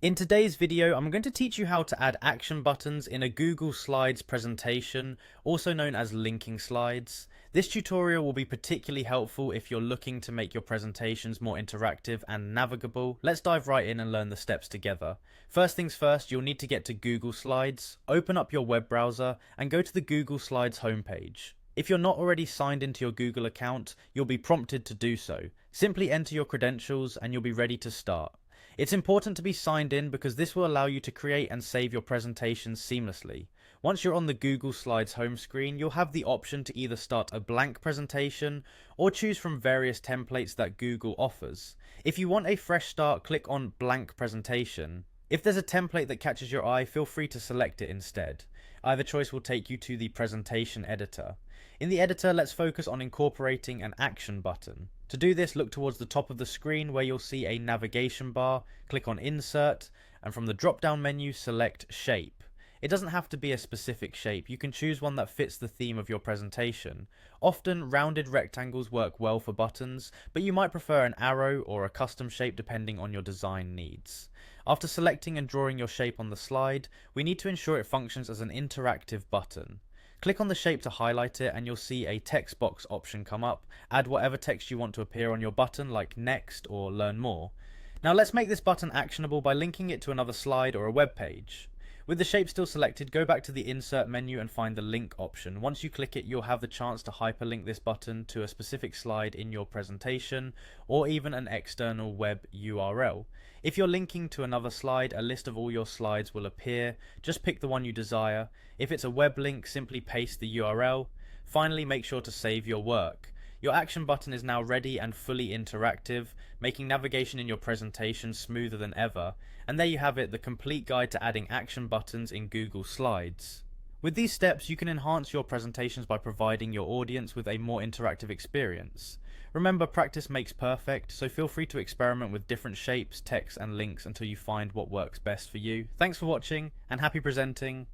In today's video, I'm going to teach you how to add action buttons in a Google Slides presentation, also known as linking slides. This tutorial will be particularly helpful if you're looking to make your presentations more interactive and navigable. Let's dive right in and learn the steps together. First things first, you'll need to get to Google Slides, open up your web browser, and go to the Google Slides homepage. If you're not already signed into your Google account, you'll be prompted to do so. Simply enter your credentials and you'll be ready to start. It's important to be signed in because this will allow you to create and save your presentations seamlessly. Once you're on the Google Slides home screen, you'll have the option to either start a blank presentation or choose from various templates that Google offers. If you want a fresh start, click on Blank Presentation. If there's a template that catches your eye, feel free to select it instead. Either choice will take you to the presentation editor. In the editor, let's focus on incorporating an action button. To do this, look towards the top of the screen where you'll see a navigation bar, click on Insert, and from the drop-down menu, select Shape. It doesn't have to be a specific shape, you can choose one that fits the theme of your presentation. Often, rounded rectangles work well for buttons, but you might prefer an arrow or a custom shape depending on your design needs. After selecting and drawing your shape on the slide, we need to ensure it functions as an interactive button. Click on the shape to highlight it and you'll see a text box option come up. Add whatever text you want to appear on your button, like Next or Learn More. Now let's make this button actionable by linking it to another slide or a web page. With the shape still selected, go back to the Insert menu and find the Link option. Once you click it, you'll have the chance to hyperlink this button to a specific slide in your presentation, or even an external web URL. If you're linking to another slide, a list of all your slides will appear. Just pick the one you desire. If it's a web link, simply paste the URL. Finally, make sure to save your work. Your action button is now ready and fully interactive, making navigation in your presentation smoother than ever. And there you have it, the complete guide to adding action buttons in Google Slides. With these steps, you can enhance your presentations by providing your audience with a more interactive experience. Remember, practice makes perfect, so feel free to experiment with different shapes, text, and links until you find what works best for you. Thanks for watching, and happy presenting.